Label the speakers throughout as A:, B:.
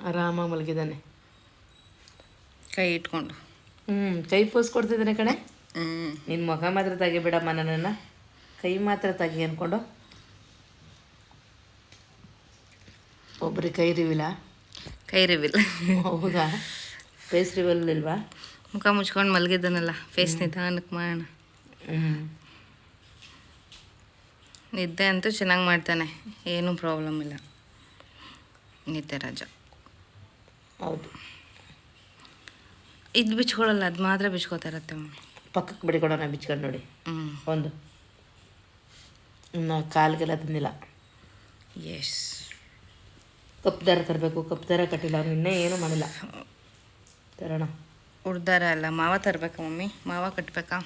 A: ಆರಾಮಾಗಿ ಮಲಗಿದ್ದಾನೆ,
B: ಕೈ ಇಟ್ಕೊಂಡು.
A: ಕೈ ಪೋಸ್ ಕೊಡ್ತಿದ್ದಾನೆ ಕಣೆ.
B: ಹ್ಞೂ,
A: ನಿನ್ನ ಮುಖ ಮಾತ್ರ ತೆಗಿಬೇಡಮ್ಮ, ನನ್ನನ್ನು ಕೈ ಮಾತ್ರ ತೆಗಿ ಅಂದ್ಕೊಂಡು. ಒಬ್ರಿಗೆ ಕೈ ರಿವಿಲ್ಲ?
B: ಕೈ ರಿವಿಲ್.
A: ಹೌದಾ? ಫೇಸ್ ರಿವಿಲ್ ಇಲ್ವಾ?
B: ಮುಖ ಮುಚ್ಕೊಂಡು ಮಲಗಿದ್ದಾನಲ್ಲ, ಫೇಸ್ ನಿಧಾನಕ್ಕೆ ಮಾಡೋಣ. ನಿದ್ದೆ ಅಂತೂ ಚೆನ್ನಾಗಿ ಮಾಡ್ತಾನೆ, ಏನೂ ಪ್ರಾಬ್ಲಮ್ ಇಲ್ಲ. ನಿದ್ದೆ ರಾಜ.
A: ಹೌದು.
B: ಇದು ಬಿಚ್ಕೊಳ್ಳಲ್ಲ, ಅದು ಮಾತ್ರ ಬಿಚ್ಕೋತಾ ಇರತ್ತೆ.
A: ಪಕ್ಕಕ್ಕೆ ಬಿಡಿಕೊಡೋಣ ಬಿಚ್ಕೊಂಡು ನೋಡಿ. ಒಂದು ಇನ್ನು ಕಾಲಿಗೆಲ್ಲ ತಂದಿಲ್ಲ.
B: ಎಸ್.
A: ಕಪ್ ದಾರ ತರಬೇಕು, ಕಪ್ ದಾರ ಕಟ್ಟಿಲ್ಲ, ಅವ್ನು ಇನ್ನೂ ಏನೂ ಮಾಡಿಲ್ಲ. ತರೋಣ.
B: ಉಡ್ದಾರ ಅಲ್ಲ, ಮಾವ ತರಬೇಕಾ ಮಮ್ಮಿ? ಮಾವ ಕಟ್ಟಬೇಕಾ?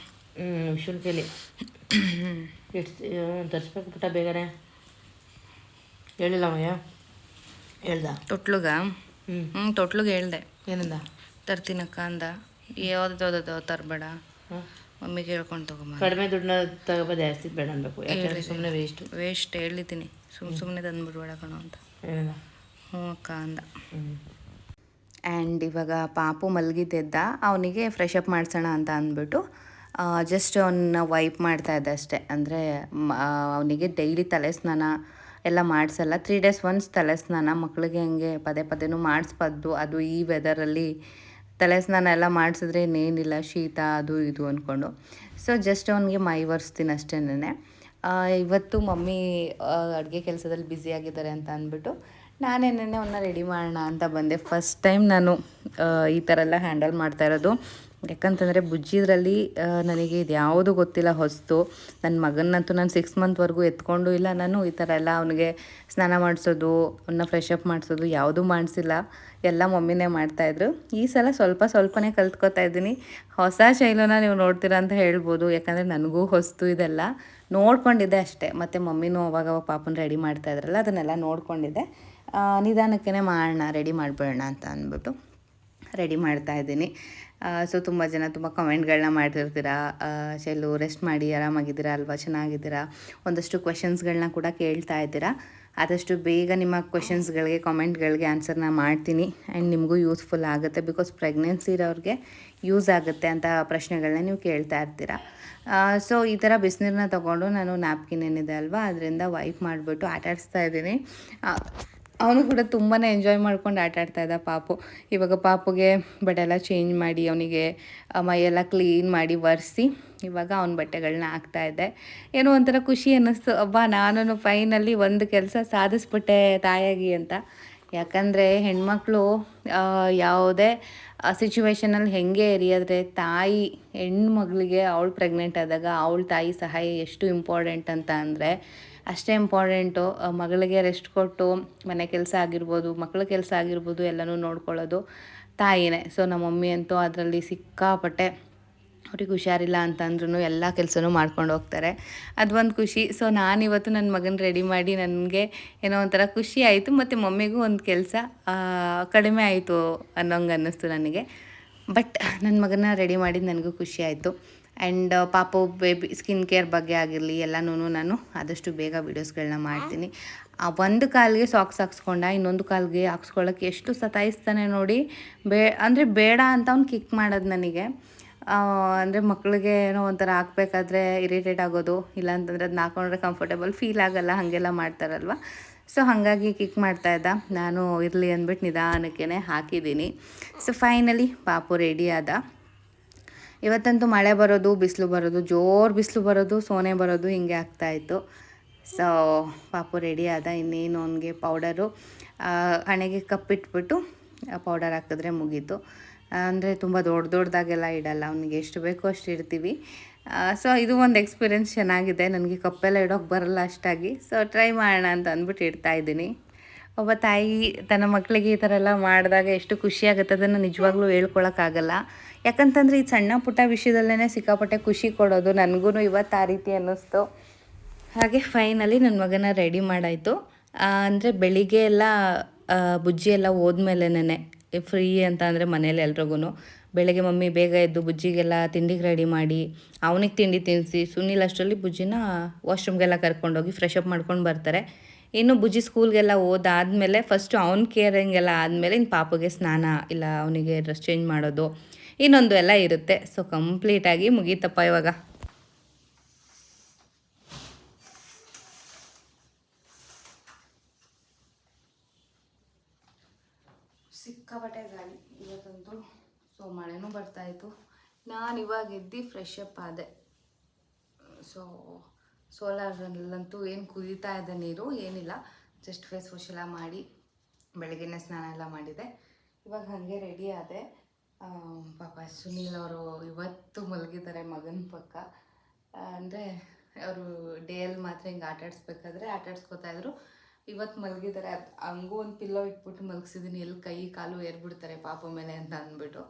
A: ಶುಲ್ಕಲಿ ಎಷ್ಟು ತರಿಸ್ಬೇಕು ಪುಟ್ಟ ಬೇಗನೆ. ಹೇಳಿಲ್ಲ ಮಯ್ಯ? ಹೇಳ್ದ?
B: ತೊಟ್ಲುಗ? ತೊಟ್ಲುಗೆ ಹೇಳ್ದೆ.
A: ಏನಂದ?
B: ತರ್ತೀನಕ್ಕ ಅಂದ. ಯಾವ್ದು ತರಬೇಡ, ಮಮ್ಮಿಗೆ ಹೇಳ್ಕೊಂಡು ತಗೊಂಬ.
A: ಕಡಿಮೆ ದುಡ್ಡನ್ನ ತಗೋಬೋ, ಜಾಸ್ತಿ ಬೇಡ ಅನ್ಬೇಕು. ಯಾಕಂದರೆ ಸುಮ್ಮನೆ
B: ವೇಸ್ಟ್ ಹೇಳಿದ್ದೀನಿ, ಸುಮ್ಮನೆ ತಂದುಬಿಡ್ಬೇಡ ಕಣೋ ಅಂತ.
A: ಏನಂದ?
B: ಹ್ಞೂ ಅಕ್ಕ ಅಂದ. ಆ್ಯಂಡ್ ಇವಾಗ ಪಾಪು ಮಲಗಿದ್ದೆದ್ದ, ಅವನಿಗೆ ಫ್ರೆಶ್ ಅಪ್ ಮಾಡಿಸೋಣ ಅಂತ ಅಂದ್ಬಿಟ್ಟು ಜಸ್ಟ್ ಅವನ್ನ ವೈಪ್ ಮಾಡ್ತಾಯಿದ್ದೆ ಅಷ್ಟೆ. ಅಂದರೆ ಅವನಿಗೆ ಡೈಲಿ ತಲೆ ಸ್ನಾನ ಎಲ್ಲ ಮಾಡಿಸಲ್ಲ, 3 days once ತಲೆ ಸ್ನಾನ. ಮಕ್ಕಳಿಗೆ ಹಂಗೆ ಪದೇ ಪದೇನೂ ಮಾಡಿಸ್ಬಾರ್ದು, ಅದು ಈ ವೆದರಲ್ಲಿ ತಲೆ ಸ್ನಾನ ಎಲ್ಲ ಮಾಡಿಸಿದ್ರೆ ಇನ್ನೇನಿಲ್ಲ, ಶೀತ ಅದು ಇದು ಅಂದ್ಕೊಂಡು. ಸೊ ಜಸ್ಟ್ ಅವನಿಗೆ ಮೈ ಒರೆಸ್ತೀನಿ ಅಷ್ಟೇನೆ. ಇವತ್ತು ಮಮ್ಮಿ ಅಡುಗೆ ಕೆಲಸದಲ್ಲಿ ಬ್ಯುಸಿಯಾಗಿದ್ದಾರೆ ಅಂತ ಅಂದ್ಬಿಟ್ಟು ನಾನೇನೇ ಅವನ್ನ ರೆಡಿ ಮಾಡೋಣ ಅಂತ ಬಂದೆ. ಫಸ್ಟ್ ಟೈಮ್ ನಾನು ಈ ಥರ ಎಲ್ಲ ಹ್ಯಾಂಡಲ್ ಮಾಡ್ತಾ ಇರೋದು. ಯಾಕಂತಂದರೆ ಬುಜ್ಜಿದ್ರಲ್ಲಿ ನನಗೆ ಇದು ಯಾವುದು ಗೊತ್ತಿಲ್ಲ, ಹೊಸ್ತು. ನನ್ನ ಮಗನಂತೂ ನಾನು 6 monthವರೆಗೂ ಎತ್ಕೊಂಡು ಇಲ್ಲ ನಾನು. ಈ ಥರ ಎಲ್ಲ ಅವನಿಗೆ ಸ್ನಾನ ಮಾಡಿಸೋದು, ಅವನ್ನ ಫ್ರೆಶ್ ಅಪ್ ಮಾಡಿಸೋದು ಯಾವುದೂ ಮಾಡಿಸಿಲ್ಲ, ಎಲ್ಲ ಮಮ್ಮಿನೇ ಮಾಡ್ತಾಯಿದ್ರು. ಈ ಸಲ ಸ್ವಲ್ಪನೇ ಕಲ್ತ್ಕೊತಾ ಇದ್ದೀನಿ. ಹೊಸ ಶೈಲಿನ ನೀವು ನೋಡ್ತೀರಾ ಅಂತ ಹೇಳ್ಬೋದು, ಯಾಕಂದರೆ ನನಗೂ ಹೊಸ್ತು ಇದೆಲ್ಲ. ನೋಡ್ಕೊಂಡಿದ್ದೆ ಅಷ್ಟೇ, ಮತ್ತು ಮಮ್ಮಿನೂ ಅವಾಗ ಪಾಪನ ರೆಡಿ ಮಾಡ್ತಾಯಿದ್ರಲ್ಲ, ಅದನ್ನೆಲ್ಲ ನೋಡ್ಕೊಂಡಿದ್ದೆ. ನಿಧಾನಕ್ಕೇ ಮಾಡೋಣ, ರೆಡಿ ಮಾಡಿಬಿಡೋಣ ಅಂತ ಅಂದ್ಬಿಟ್ಟು ರೆಡಿ ಮಾಡ್ತಾಯಿದ್ದೀನಿ. ಸೊ ತುಂಬ ಜನ ತುಂಬ ಕಮೆಂಟ್ಗಳನ್ನ ಮಾಡ್ತಿರ್ತೀರಾ, ಶೆಲ್ಲು ರೆಸ್ಟ್ ಮಾಡಿ ಆರಾಮಾಗಿದ್ದೀರಾ ಅಲ್ವಾ, ಚೆನ್ನಾಗಿದ್ದೀರಾ, ಒಂದಷ್ಟು ಕ್ವೆಶನ್ಸ್ಗಳನ್ನ ಕೂಡ ಕೇಳ್ತಾ ಇದ್ದೀರಾ. ಆದಷ್ಟು ಬೇಗ ನಿಮ್ಮ ಕ್ವೆಶನ್ಸ್ಗಳಿಗೆ, ಕಾಮೆಂಟ್ಗಳಿಗೆ ಆನ್ಸರ್ನ ಮಾಡ್ತೀನಿ. ಆ್ಯಂಡ್ ನಿಮಗೂ ಯೂಸ್ಫುಲ್ ಆಗುತ್ತೆ, ಬಿಕಾಸ್ ಪ್ರೆಗ್ನೆನ್ಸಿ ಇರೋರಿಗೆ ಯೂಸ್ ಆಗುತ್ತೆ ಅಂತ ಪ್ರಶ್ನೆಗಳನ್ನ ನೀವು ಕೇಳ್ತಾ ಇರ್ತೀರಾ. ಸೊ ಈ ಥರ ಬಿಸಿನೀರನ್ನ ತೊಗೊಂಡು ನಾನು ನ್ಯಾಪ್ಕಿನ್ ಏನಿದೆ ಅಲ್ವಾ, ಅದರಿಂದ ವೈಪ್ ಮಾಡಿಬಿಟ್ಟು ಆಟಾಡಿಸ್ತಾ ಇದ್ದೀನಿ. ಅವನು ಕೂಡ ತುಂಬಾ ಎಂಜಾಯ್ ಮಾಡ್ಕೊಂಡು ಆಟಾಡ್ತಾಯಿದ್ದ ಪಾಪು. ಇವಾಗ ಪಾಪುಗೆ ಬಟ್ಟೆ ಎಲ್ಲ ಚೇಂಜ್ ಮಾಡಿ, ಅವನಿಗೆ ಮೈಯೆಲ್ಲ ಕ್ಲೀನ್ ಮಾಡಿ ಒರೆಸಿ ಇವಾಗ ಅವನ ಬಟ್ಟೆಗಳನ್ನ ಹಾಕ್ತಾಯಿದ್ದೆ. ಏನೋ ಒಂಥರ ಖುಷಿ ಅನ್ನಿಸ್ತು, ನಾನು ಫೈನಲಿ ಒಂದು ಕೆಲಸ ಸಾಧಿಸ್ಬಿಟ್ಟೆ ತಾಯಾಗಿ ಅಂತ. ಯಾಕಂದರೆ ಹೆಣ್ಮಕ್ಳು ಯಾವುದೇ ಸಿಚುವೇಷನಲ್ಲಿ ಹೆಂಗೆ ಇರಿಯಾದರೆ ತಾಯಿ ಹೆಣ್ಮಗಳಿಗೆ ಅವಳು ಪ್ರೆಗ್ನೆಂಟ್ ಆದಾಗ ಅವಳ ತಾಯಿ ಸಹಾಯ ಎಷ್ಟು ಇಂಪಾರ್ಟೆಂಟ್ ಅಂತ ಅಂದರೆ ಅಷ್ಟೇ ಇಂಪಾರ್ಟೆಂಟು. ಮಗಳಿಗೆ ರೆಸ್ಟ್ ಕೊಟ್ಟು ಮನೆ ಕೆಲಸ ಆಗಿರ್ಬೋದು, ಮಕ್ಕಳ ಕೆಲಸ ಆಗಿರ್ಬೋದು, ಎಲ್ಲನೂ ನೋಡ್ಕೊಳ್ಳೋದು ತಾಯಿನೇ. ಸೊ ನಮ್ಮ ಮಮ್ಮಿ ಅಂತೂ ಅದರಲ್ಲಿ ಸಿಕ್ಕಾಪಟ್ಟೆ, ಅವ್ರಿಗೆ ಹುಷಾರಿಲ್ಲ ಅಂತಂದ್ರೂ ಎಲ್ಲ ಕೆಲಸನೂ ಮಾಡ್ಕೊಂಡು ಹೋಗ್ತಾರೆ. ಅದು ಒಂದು ಖುಷಿ. ಸೊ ನಾನಿವತ್ತು ನನ್ನ ಮಗನ ರೆಡಿ ಮಾಡಿ ನನಗೆ ಏನೋ ಒಂಥರ ಖುಷಿ ಆಯಿತು, ಮತ್ತು ಮಮ್ಮಿಗೂ ಒಂದು ಕೆಲಸ ಕಡಿಮೆ ಆಯಿತು ಅನ್ನೋಂಗೆ ಅನ್ನಿಸ್ತು ನನಗೆ. ಬಟ್ ನನ್ನ ಮಗನ ರೆಡಿ ಮಾಡಿದ್ದು ನನಗೂ ಖುಷಿ ಆಯಿತು. ಆ್ಯಂಡ್ ಪಾಪು ಬೇಬಿ ಸ್ಕಿನ್ ಕೇರ್ ಬಗ್ಗೆ ಆಗಿರಲಿ ಎಲ್ಲನೂ ನಾನು ಆದಷ್ಟು ಬೇಗ ವೀಡಿಯೋಸ್ಗಳನ್ನ ಮಾಡ್ತೀನಿ. ಒಂದು ಕಾಲಿಗೆ ಸಾಕ್ಸ್ ಹಾಕ್ಸ್ಕೊಂಡ, ಇನ್ನೊಂದು ಕಾಲಿಗೆ ಹಾಕ್ಸ್ಕೊಳ್ಳೋಕ್ಕೆ ಎಷ್ಟು ಸತಾಯಿಸ್ತಾನೆ ನೋಡಿ. ಅಂದರೆ ಬೇಡ ಅಂತ ಅವ್ನು ಕಿಕ್ ಮಾಡೋದು ನನಗೆ. ಅಂದರೆ ಮಕ್ಕಳಿಗೆ ಏನೋ ಒಂಥರ ಹಾಕ್ಬೇಕಾದ್ರೆ ಇರಿಟೇಟ್ ಆಗೋದು, ಇಲ್ಲಾಂತಂದರೆ ಅದನ್ನ ಹಾಕೊಂಡ್ರೆ ಕಂಫರ್ಟೇಬಲ್ ಫೀಲ್ ಆಗೋಲ್ಲ, ಹಾಗೆಲ್ಲ ಮಾಡ್ತಾರಲ್ವ. ಸೊ ಹಾಗಾಗಿ ಕಿಕ್ ಮಾಡ್ತಾಯಿದ್ದ, ನಾನು ಇರಲಿ ಅಂದ್ಬಿಟ್ಟು ನಿಧಾನಕ್ಕೇ ಹಾಕಿದ್ದೀನಿ. ಸೊ ಫೈನಲಿ ಪಾಪು ರೆಡಿ ಆದ. ಇವತ್ತಂತೂ ಮಳೆ ಬರೋದು, ಬಿಸಿಲು ಬರೋದು, ಜೋರು ಬಿಸಿಲು ಬರೋದು, ಸೋನೆ ಬರೋದು, ಹಿಂಗೆ ಆಗ್ತಾಯಿತ್ತು. ಸೊ ಪಾಪು ರೆಡಿ ಆದ. ಇನ್ನೇನು ಅವನಿಗೆ ಪೌಡರು ಹಣೆಗೆ ಕಪ್ಪಿಟ್ಬಿಟ್ಟು ಪೌಡರ್ ಹಾಕಿದ್ರೆ ಮುಗೀತು. ಅಂದರೆ ತುಂಬ ದೊಡ್ಡದಾಗೆಲ್ಲ ಇಡಲ್ಲ, ಅವನಿಗೆ ಎಷ್ಟು ಬೇಕೋ ಅಷ್ಟು ಇಡ್ತೀವಿ. ಸೊ ಇದು ಒಂದು ಎಕ್ಸ್ಪೀರಿಯೆನ್ಸ್ ಚೆನ್ನಾಗಿದೆ. ನನಗೆ ಕಪ್ಪೆಲ್ಲ ಇಡೋಕ್ಕೆ ಬರಲ್ಲ ಅಷ್ಟಾಗಿ, ಸೊ ಟ್ರೈ ಮಾಡೋಣ ಅಂತ ಅಂದ್ಬಿಟ್ಟು ಇಡ್ತಾಯಿದ್ದೀನಿ. ಒಬ್ಬ ತಾಯಿ ತನ್ನ ಮಕ್ಕಳಿಗೆ ಈ ಥರ ಎಲ್ಲ ಮಾಡಿದಾಗ ಎಷ್ಟು ಖುಷಿಯಾಗುತ್ತೆ, ಅದನ್ನು ನಿಜವಾಗ್ಲೂ ಹೇಳ್ಕೊಳಕ್ಕಾಗಲ್ಲ. ಯಾಕಂತಂದರೆ ಈ ಸಣ್ಣ ಪುಟ್ಟ ವಿಷಯದಲ್ಲೇ ಸಿಕ್ಕಾಪಟ್ಟೆ ಖುಷಿ ಕೊಡೋದು. ನನಗೂ ಇವತ್ತು ಆ ರೀತಿ ಅನ್ನಿಸ್ತು. ಹಾಗೆ ಫೈನಲಿ ನನ್ನ ಮಗನ ರೆಡಿ ಮಾಡಾಯಿತು. ಅಂದರೆ ಬೆಳಿಗ್ಗೆ ಎಲ್ಲ ಬುಜ್ಜಿ ಎಲ್ಲ ಹೋದ್ಮೇಲೆನೇ ಫ್ರೀ ಅಂತ ಅಂದರೆ ಮನೇಲಿ ಎಲ್ರಿಗೂ ಬೆಳಗ್ಗೆ ಮಮ್ಮಿ ಬೇಗ ಎದ್ದು ಬುಜ್ಜಿಗೆಲ್ಲ ತಿಂಡಿಗೆ ರೆಡಿ ಮಾಡಿ ಅವನಿಗೆ ತಿಂಡಿ ತಿನ್ನಿಸಿ ಸುನೀಲ್ ಅಷ್ಟರಲ್ಲಿ ಬುಜ್ಜಿನ ವಾಶ್ರೂಮ್ಗೆಲ್ಲ ಕರ್ಕೊಂಡೋಗಿ ಫ್ರೆಶ್ ಅಪ್ ಮಾಡ್ಕೊಂಡು ಬರ್ತಾರೆ. ಇನ್ನು ಬುಜ್ಜಿ ಸ್ಕೂಲ್ಗೆಲ್ಲ ಹೋದಾದ್ಮೇಲೆ ಫಸ್ಟು ಅವ್ನ ಕೇರಿಂಗ್ ಎಲ್ಲ ಆದಮೇಲೆ ಇನ್ನು ಪಾಪಗೆ ಸ್ನಾನ ಇಲ್ಲ ಅವನಿಗೆ ಡ್ರೆಸ್ ಚೇಂಜ್ ಮಾಡೋದು ಇನ್ನೊಂದು ಎಲ್ಲ ಇರುತ್ತೆ. ಸೊ ಕಂಪ್ಲೀಟಾಗಿ ಮುಗೀತಪ್ಪ ಇವಾಗ. ಸಿಕ್ಕಾಪಟ್ಟೆ ಗಾಳಿ ಇವತ್ತಂತೂ. ಸೊ ಮಳೆನೂ ಬರ್ತಾಯಿತ್ತು. ನಾನು ಇವಾಗ ಎದ್ದು ಫ್ರೆಶ್ ಅಪ್ ಆದೆ. ಸೊ ಸೋಲಾರಲ್ಲಂತೂ ಏನು ಕುದೀತಾ ಇದೆ ನೀರು ಏನಿಲ್ಲ, ಜಸ್ಟ್ ಫೇಸ್ ವಾಶ್ ಎಲ್ಲ ಮಾಡಿ ಬೆಳಗ್ಗೆನೇ ಸ್ನಾನ ಎಲ್ಲ ಮಾಡಿದೆ. ಇವಾಗ ಹಾಗೆ ರೆಡಿ ಆದೆ. ಪಾಪ ಸುನೀಲ್ ಅವರು ಇವತ್ತು ಮಲಗಿದ್ದಾರೆ ಮಗನ ಪಕ್ಕ. ಅಂದರೆ ಅವರು ಡೇಯಲ್ಲಿ ಮಾತ್ರ ಹಿಂಗೆ ಆಟಾಡಿಸ್ಬೇಕಾದ್ರೆ ಆಟಾಡ್ಸ್ಕೊತಾಯಿದ್ರು. ಇವತ್ತು ಮಲಗಿದ್ದಾರೆ. ಹಂಗೂ ಒಂದು ಪಿಲ್ಲೋ ಇಟ್ಬಿಟ್ಟು ಮಲಗಿಸಿದ್ದೀನಿ, ಎಲ್ಲಿ ಕೈ ಕಾಲು ಏರ್ಬಿಡ್ತಾರೆ ಪಾಪ ಮೇಲೆ ಅಂತ ಅಂದ್ಬಿಟ್ಟು.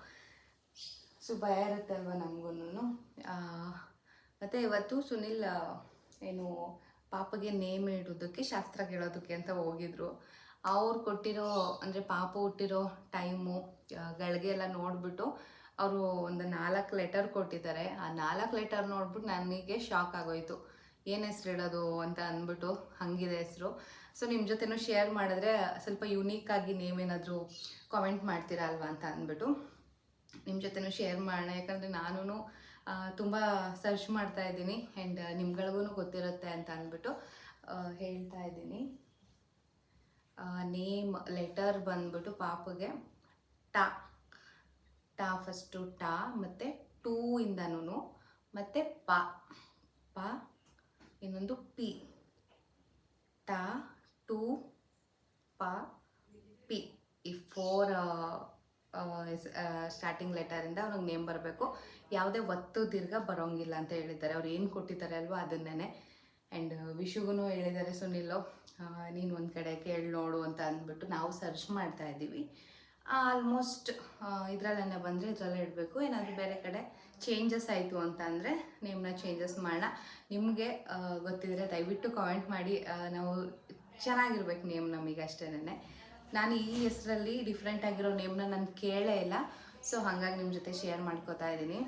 B: ಸೊ ಭಯ ಇರುತ್ತೆ ಅಲ್ವ ನಮಗೂ. ಮತ್ತು ಇವತ್ತು ಸುನಿಲ್ ಏನು ಪಾಪಗೆ ನೇಮ್ ಇಡೋದಕ್ಕೆ ಶಾಸ್ತ್ರ ಕೇಳೋದಕ್ಕೆ ಅಂತ ಹೋಗಿದ್ರು. ಅವ್ರು ಕೊಟ್ಟಿರೋ ಅಂದರೆ ಪಾಪ ಹುಟ್ಟಿರೋ ಟೈಮು ಗಳಿಗೆ ಎಲ್ಲ ನೋಡಿಬಿಟ್ಟು ಅವರು ಒಂದು 4 ಲೆಟರ್ ಕೊಟ್ಟಿದ್ದಾರೆ. ಆ 4 ಲೆಟರ್ ನೋಡ್ಬಿಟ್ಟು ನನಗೆ ಶಾಕ್ ಆಗೋಯಿತು. ಏನು ಹೆಸ್ರು ಇಡೋದು ಅಂತ ಅಂದ್ಬಿಟ್ಟು ಹಂಗಿದೆ ಹೆಸರು. ಸೊ ನಿಮ್ಮ ಜೊತೆನೂ ಶೇರ್ ಮಾಡಿದ್ರೆ ಸ್ವಲ್ಪ ಯುನೀಕಾಗಿ ನೇಮ್ ಏನಾದರೂ ಕಾಮೆಂಟ್ ಮಾಡ್ತೀರಾ ಅಲ್ವಾ ಅಂತ ಅಂದ್ಬಿಟ್ಟು ನಿಮ್ಮ ಜೊತೆನೂ ಶೇರ್ ಮಾಡೋಣ. ಯಾಕಂದರೆ ನಾನು ತುಂಬ ಸರ್ಚ್ ಮಾಡ್ತಾ ಇದ್ದೀನಿ ಆ್ಯಂಡ್ ನಿಮ್ಗಳಿಗೂ ಗೊತ್ತಿರುತ್ತೆ ಅಂತ ಅಂದ್ಬಿಟ್ಟು ಹೇಳ್ತಾ ಇದ್ದೀನಿ. ನೇಮ್ ಲೆಟರ್ ಬಂದ್ಬಿಟ್ಟು ಪಾಪಗೆ ಟಾ ಟಾ ಫಸ್ಟು ಟಾ ಮತ್ತು 2 ಇಂದನೂ ಮತ್ತು ಪಾ ಪಾ ಇನ್ನೊಂದು ಪಿ. ಟಾ 2 ಪಾ ಪಿ ಈ 4 ಸ್ಟಾರ್ಟಿಂಗ್ ಲೆಟರಿಂದ ಅವ್ನಿಗೆ ನೇಮ್ ಬರಬೇಕು. ಯಾವುದೇ ಒತ್ತು ದೀರ್ಘ ಬರೋಂಗಿಲ್ಲ ಅಂತ ಹೇಳಿದ್ದಾರೆ. ಅವ್ರು ಏನು ಕೊಟ್ಟಿದ್ದಾರೆ ಅಲ್ವಾ ಅದನ್ನೇ. ಆ್ಯಂಡ್ ವಿಶುಗೂ ಹೇಳಿದ್ದಾರೆ ಸುನಿಲು ನೀನು ಒಂದು ಕಡೆ ಕೇಳಿ ನೋಡು ಅಂತ ಅಂದ್ಬಿಟ್ಟು ನಾವು ಸರ್ಚ್ ಮಾಡ್ತಾ ಇದ್ದೀವಿ. ಆಲ್ಮೋಸ್ಟ್ ಇದರಲ್ಲೇ ಬಂದರೆ ಇದರಲ್ಲೇ ಇಡಬೇಕು. ಏನಾದರೂ ಬೇರೆ ಕಡೆ ಚೇಂಜಸ್ ಆಯಿತು ಅಂತ ಅಂದರೆ ನೇಮ್ನ ಚೇಂಜಸ್ ಮಾಡೋಣ. ನಿಮಗೆ ಗೊತ್ತಿದ್ರೆ ದಯವಿಟ್ಟು ಕಾಮೆಂಟ್ ಮಾಡಿ. ನಾವು ಚೆನ್ನಾಗಿರ್ಬೇಕು ನೇಮ್ ನಮಗೆ ಅಷ್ಟೇನೆ. ನಾನು ಈ ಹೆಸರಲ್ಲಿ ಡಿಫ್ರೆಂಟ್ ಆಗಿರೋ ನೇಮ್ನ ನಾನು ಕೇಳೇ ಇಲ್ಲ. ಸೊ ಹಾಗಾಗಿ ನಿಮ್ಮ ಜೊತೆ ಶೇರ್ ಮಾಡ್ಕೋತಾ ಇದ್ದೀನಿ.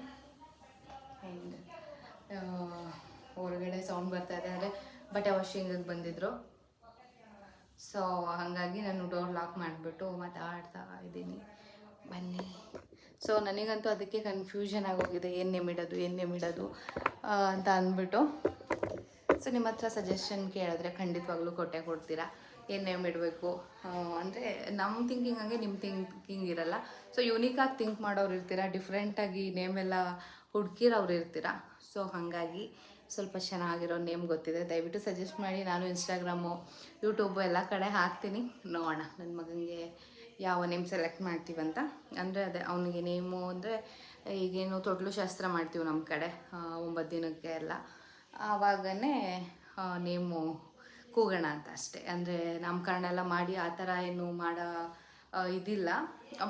B: ಆ್ಯಂಡ್ ಹೊರಗಡೆ ಸೌಂಡ್ ಬರ್ತಾ ಇದೆ ಅಂದರೆ ಬಟ್ಟೆ ವಾಷಿಂಗಿಗೆ ಬಂದಿದ್ದರು. ಸೊ ಹಾಗಾಗಿ ನಾನು ಡೋರ್ ಲಾಕ್ ಮಾಡಿಬಿಟ್ಟು ಮಾತಾಡ್ತಾ ಇದ್ದೀನಿ. ಬನ್ನಿ. ಸೊ ನನಗಂತೂ ಅದಕ್ಕೆ ಕನ್ಫ್ಯೂಷನ್ ಆಗೋಗಿದೆ, ಏನು ನೇಮ್ ಇಡೋದು ಅಂತ ಅಂದ್ಬಿಟ್ಟು. ಸೊ ನಿಮ್ಮ ಹತ್ರ ಸಜೆಷನ್ ಕೇಳಿದ್ರೆ ಖಂಡಿತವಾಗ್ಲೂ ಕೊಡ್ತೀರಾ ಏನು ನೇಮ್ ಇಡಬೇಕು ಅಂದರೆ ನಮ್ಮ ಥಿಂಕಿಂಗ್ ಹಂಗೆ ನಿಮ್ಮ ಥಿಂಕಿಂಗ್ ಇರಲ್ಲ. ಸೊ ಯೂನಿಕಾಗಿ ಥಿಂಕ್ ಮಾಡೋರು ಇರ್ತೀರಾ, ಡಿಫ್ರೆಂಟಾಗಿ ನೇಮೆಲ್ಲ ಹುಡುಕಿರೋರು ಇರ್ತೀರಾ. ಸೊ ಹಾಗಾಗಿ ಸ್ವಲ್ಪ ಚೆನ್ನಾಗಿರೋ ನೇಮ್ ಗೊತ್ತಿದೆ, ದಯವಿಟ್ಟು ಸಜೆಸ್ಟ್ ಮಾಡಿ. ನಾನು ಇನ್ಸ್ಟಾಗ್ರಾಮು ಯೂಟ್ಯೂಬು ಎಲ್ಲ ಕಡೆ ಹಾಕ್ತೀನಿ, ನೋಡೋಣ ನನ್ನ ಮಗನಿಗೆ ಯಾವ ನೇಮ್ ಸೆಲೆಕ್ಟ್ ಮಾಡ್ತೀವಂತ. ಅಂದರೆ ಅದೇ ಅವನಿಗೆ ನೇಮು ಅಂದರೆ ಈಗೇನು ತೊಟ್ಲು ಶಾಸ್ತ್ರ ಮಾಡ್ತೀವಿ ನಮ್ಮ ಕಡೆ 9 ದಿನಕ್ಕೆ ಎಲ್ಲ, ಆವಾಗನೇ ನೇಮು ಕೂಗೋಣ ಅಂತ ಅಷ್ಟೇ. ಅಂದರೆ ನಾಮಕರಣ ಎಲ್ಲ ಮಾಡಿ ಆ ಥರ ಏನು ಮಾಡೋ ಇದಿಲ್ಲ.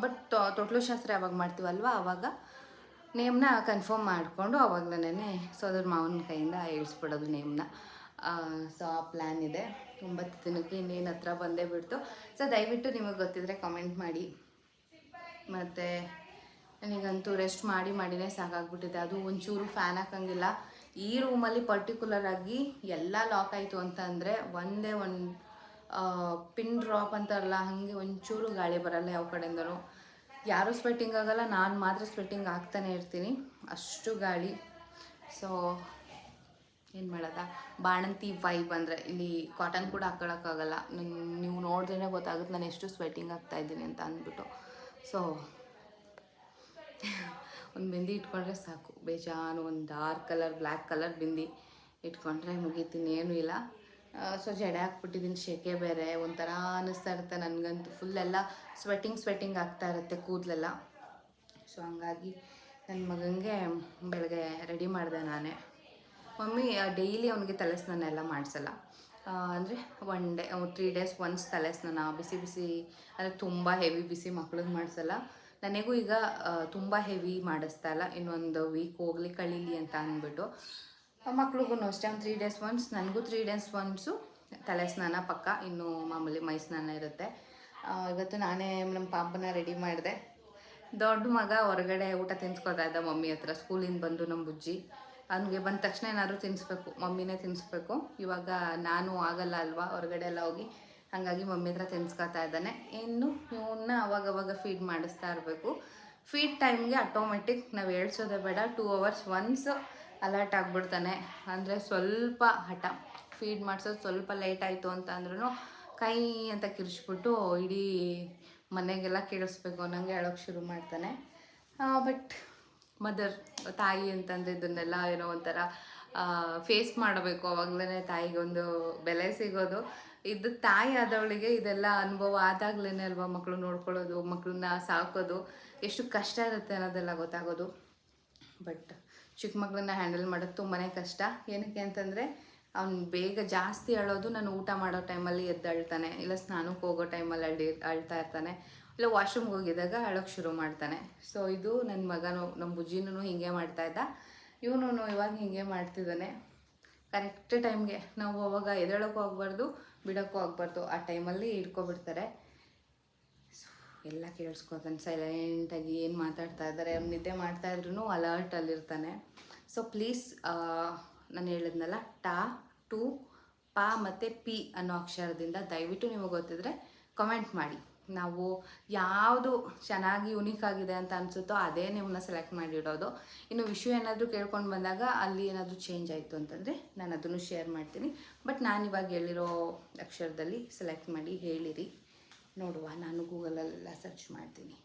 B: ಬಟ್ ತೊಟ್ಲು ಶಾಸ್ತ್ರ ಯಾವಾಗ ಮಾಡ್ತೀವಲ್ವ ಆವಾಗ ನೇಮ್ನ ಕನ್ಫರ್ಮ್ ಮಾಡಿಕೊಂಡು ಆವಾಗಲೇ ಸೋದರ ಮಾವನ ಕೈಯಿಂದ ಹೇಳ್ಸ್ಬಿಡೋದು ನೇಮ್ನ. ಸೊ ಆ ಪ್ಲ್ಯಾನ್ ಇದೆ. 9 ದಿನಕ್ಕೆ ಇನ್ನೇನು ಹತ್ರ ಬಂದೇ ಬಿಡ್ತು. ಸೊ ದಯವಿಟ್ಟು ನಿಮಗೆ ಗೊತ್ತಿದ್ರೆ ಕಮೆಂಟ್ ಮಾಡಿ. ಮತ್ತು ನನಗಂತೂ ರೆಸ್ಟ್ ಮಾಡಿನೇ ಸಾಕಾಗ್ಬಿಟ್ಟಿದೆ. ಅದು ಒಂಚೂರು ಫ್ಯಾನ್ ಹಾಕೋಂಗಿಲ್ಲ. ಈ ರೂಮಲ್ಲಿ ಪರ್ಟಿಕ್ಯುಲರಾಗಿ ಎಲ್ಲ ಲಾಕ್ ಆಯಿತು ಅಂತ ಅಂದರೆ ಒಂದೇ ಒಂದು ಪಿನ್ ಡ್ರಾಪ್ ಅಂತಾರಲ್ಲ ಹಾಗೆ ಒಂಚೂರು ಗಾಳಿ ಬರಲ್ಲ ಯಾವ ಕಡೆಯಿಂದನೂ. ಯಾರೂ ಸ್ವೆಟ್ಟಿಂಗ್ ಆಗೋಲ್ಲ, ನಾನು ಮಾತ್ರ ಸ್ವೆಟ್ಟಿಂಗ್ ಆಗ್ತಾನೆ ಇರ್ತೀನಿ, ಅಷ್ಟು ಗಾಳಿ. ಸೊ ಏನು ಮಾಡೋದ, ಬಾಣಂತಿ ವೈಬ್ ಅಂದರೆ ಇಲ್ಲಿ ಕಾಟನ್ ಕೂಡ ಹಾಕೊಳ್ಳೋಕ್ಕಾಗಲ್ಲ. ನೀವು ನೋಡಿದ್ರೇ ಗೊತ್ತಾಗುತ್ತೆ ನಾನು ಎಷ್ಟು ಸ್ವೆಟ್ಟಿಂಗ್ ಆಗ್ತಾಯಿದ್ದೀನಿ ಅಂತ ಅಂದ್ಬಿಟ್ಟು. ಸೊ ಒಂದು ಬಿಂದಿ ಇಟ್ಕೊಂಡ್ರೆ ಸಾಕು, ಬೇಜಾನು ಒಂದು dark colour black colour bindi ಇಟ್ಕೊಂಡ್ರೆ ಮುಗೀತೀನಿ, ಏನೂ ಇಲ್ಲ. ಸೊ ಜಡೆ ಹಾಕ್ಬಿಟ್ಟಿದ್ದೀನಿ, ಶೆಕೆ ಬೇರೆ ಒಂಥರ ಅನ್ನಿಸ್ತಾ ಇರುತ್ತೆ ನನಗಂತೂ. ಫುಲ್ಲೆಲ್ಲ ಸ್ವೆಟ್ಟಿಂಗ್ ಆಗ್ತಾ ಇರುತ್ತೆ ಕೂದಲೆಲ್ಲ. ಸೊ ಹಂಗಾಗಿ ನನ್ನ ಮಗನಿಗೆ ಬೆಳಗ್ಗೆ ರೆಡಿ ಮಾಡಿದೆ ನಾನೇ. ಮಮ್ಮಿ ಡೈಲಿ ಅವನಿಗೆ ತಲೆ ಸ್ನಾನ ಎಲ್ಲ ಮಾಡಿಸಲ್ಲ, ಅಂದರೆ 1 ಡೇ 3 ಡೇಸ್ ಒನ್ಸ್ ತಲೆ ಸ್ನಾನ ಬಿಸಿ ಅಂದರೆ ತುಂಬ ಹೆವಿ ಬಿಸಿ ಮಕ್ಳಿಗೆ ಮಾಡಿಸಲ್ಲ. ನನಗೂ ಈಗ ತುಂಬ ಹೆವಿ ಮಾಡಿಸ್ತಾ ಇಲ್ಲ, ಇನ್ನೊಂದು ವೀಕ್ ಹೋಗ್ಲಿ ಕಳೀಲಿ ಅಂತ ಅಂದ್ಬಿಟ್ಟು. ಮಕ್ಳಿಗೂ ಅಷ್ಟೇ ಒಂದು 3 ಡೇಸ್ ಒನ್ಸ್, ನನಗೂ 3 ಡೇಸ್ ಒನ್ಸು ತಲೆ ಸ್ನಾನ ಪಕ್ಕ. ಇನ್ನು ಮಾಮೂಲಿ ಮೈ ಸ್ನಾನ ಇರುತ್ತೆ. ಇವತ್ತು ನಾನೇ ನಮ್ಮ ಪಾಪನ ರೆಡಿ ಮಾಡಿದೆ. ದೊಡ್ಡ ಮಗ ಹೊರಗಡೆ ಊಟ ತಿನ್ಸ್ಕೊತಾ ಇದ್ದ ಮಮ್ಮಿ ಹತ್ರ, ಸ್ಕೂಲಿಂದ ಬಂದು ನಮ್ಮ ಬುಜ್ಜಿ. ಅವನಿಗೆ ಬಂದ ತಕ್ಷಣ ಏನಾದರೂ ತಿನ್ನಿಸ್ಬೇಕು, ಮಮ್ಮಿನೇ ತಿನ್ನಿಸ್ಬೇಕು. ಇವಾಗ ನಾನು ಆಗಲ್ಲ ಅಲ್ವಾ ಹೊರಗಡೆ ಎಲ್ಲ ಹೋಗಿ, ಹಾಗಾಗಿ ಮಮ್ಮಿ ಹತ್ರ ತಿನ್ನಿಸ್ಕೊತಾ ಇದ್ದಾನೆ. ಇನ್ನು ಇವನ್ನ ಅವಾಗವಾಗ ಫೀಡ್ ಮಾಡಿಸ್ತಾ ಇರಬೇಕು. ಫೀಡ್ ಟೈಮ್ಗೆ ಆಟೋಮೆಟಿಕ್ ನಾವು ಹೇಳ್ಸೋದೇ ಬೇಡ, 2 hours ಒನ್ಸ್ ಅಲರ್ಟ್ ಆಗಿಬಿಡ್ತಾನೆ. ಅಂದರೆ ಸ್ವಲ್ಪ ಹಠ, ಫೀಡ್ ಮಾಡಿಸೋದು ಸ್ವಲ್ಪ ಲೇಟ್ ಆಯಿತು ಅಂತ ಅಂದ್ರೂ ಕೈ ಅಂತ ಕಿರಿಸ್ಬಿಟ್ಟು ಇಡೀ ಮನೆಗೆಲ್ಲ ಕೇಳಿಸ್ಬೇಕು ಅನ್ನೋಂಗೆ ಹೇಳೋಕ್ಕೆ ಶುರು ಮಾಡ್ತಾನೆ. ಬಟ್ ಮದರ್, ತಾಯಿ ಅಂತಂದರೆ ಇದನ್ನೆಲ್ಲ ಏನೋ ಒಂಥರ ಫೇಸ್ ಮಾಡಬೇಕು. ಅವಾಗಲೇ ತಾಯಿಗೆ ಒಂದು ಬೆಲೆ ಸಿಗೋದು. ಇದು ತಾಯಿ ಆದವಳಿಗೆ ಇದೆಲ್ಲ ಅನುಭವ ಆದಾಗಲೇ ಅಲ್ವಾ ಮಕ್ಕಳು ನೋಡ್ಕೊಳ್ಳೋದು, ಮಕ್ಕಳನ್ನ ಸಾಕೋದು ಎಷ್ಟು ಕಷ್ಟ ಇರುತ್ತೆ ಅನ್ನೋದೆಲ್ಲ ಗೊತ್ತಾಗೋದು. ಬಟ್ ಚಿಕ್ಕ ಮಕ್ಕಳನ್ನ ಹ್ಯಾಂಡಲ್ ಮಾಡೋದು ತುಂಬಾ ಕಷ್ಟ. ಏನಕ್ಕೆ ಅಂತಂದರೆ ಅವ್ನು ಬೇಗ ಜಾಸ್ತಿ ಅಳೋದು ನಾನು ಊಟ ಮಾಡೋ ಟೈಮಲ್ಲಿ ಎದ್ದು ಅಳ್ತಾನೆ, ಇಲ್ಲ ಸ್ನಾನಕ್ಕೆ ಹೋಗೋ ಟೈಮಲ್ಲಿ ಅಳ್ತಾ ಇರ್ತಾನೆ, ಇಲ್ಲ ವಾಶ್ರೂಮ್ಗೆ ಹೋಗಿದಾಗ ಅಳೋಕ್ಕೆ ಶುರು ಮಾಡ್ತಾನೆ. ಸೊ ಇದು ನನ್ನ ಮಗನೂ, ನಮ್ಮ ಬುಜ್ಜಿನೂ ಹೀಗೆ ಮಾಡ್ತಾಯಿದ್ದ, ಇವನು ಇವಾಗ ಹೀಗೆ ಮಾಡ್ತಿದ್ದಾನೆ. ಕರೆಕ್ಟ್ ಟೈಮ್ಗೆ ನಾವು ಅವಾಗ ಎದ್ದೇಳೋಕ್ಕೂ ಆಗಬಾರ್ದು, ಬಿಡೋಕ್ಕೂ ಆಗಬಾರ್ದು, ಆ ಟೈಮಲ್ಲಿ ಹಿಡ್ಕೊಬಿಡ್ತಾರೆ. ಎಲ್ಲ ಕೇಳಿಸ್ಕೊತಾನೆ ಸೈಲೆಂಟಾಗಿ, ಏನು ಮಾತಾಡ್ತಾ ಇದ್ದಾರೆ, ಅವ್ನು ನಿದ್ದೆ ಮಾಡ್ತಾಯಿದ್ರು ಅಲರ್ಟಲ್ಲಿರ್ತಾನೆ. ಸೊ ಪ್ಲೀಸ್, ನಾನು ಹೇಳಿದ್ನಲ್ಲ ಟಾ, ಟು, ಪಾ ಮತ್ತು ಪಿ ಅನ್ನೋ ಅಕ್ಷರದಿಂದ ದಯವಿಟ್ಟು ನಿಮಗೆ ಗೊತ್ತಿದ್ರೆ ಕಮೆಂಟ್ ಮಾಡಿ. ನಾವು ಯಾವುದು ಚೆನ್ನಾಗಿ ಯುನೀಕ್ ಆಗಿದೆ ಅಂತ ಅನಿಸುತ್ತೋ ಅದೇ ನಿಮ್ಮನ್ನ ಸೆಲೆಕ್ಟ್ ಮಾಡಿಡೋದು. ಇನ್ನು ವಿಷಯ ಏನಾದರೂ ಕೇಳ್ಕೊಂಡು ಬಂದಾಗ ಅಲ್ಲಿ ಏನಾದರೂ ಚೇಂಜ್ ಆಯಿತು ಅಂತಂದರೆ ನಾನು ಅದನ್ನು ಶೇರ್ ಮಾಡ್ತೀನಿ. ಬಟ್ ನಾನು ಇವಾಗ ಹೇಳಿರೋ ಅಕ್ಷರದಲ್ಲಿ ಸೆಲೆಕ್ಟ್ ಮಾಡಿ ಹೇಳಿರಿ, ನೋಡುವ. ನಾನು ಗೂಗಲಲ್ಲೆಲ್ಲ ಸರ್ಚ್ ಮಾಡ್ತೀನಿ.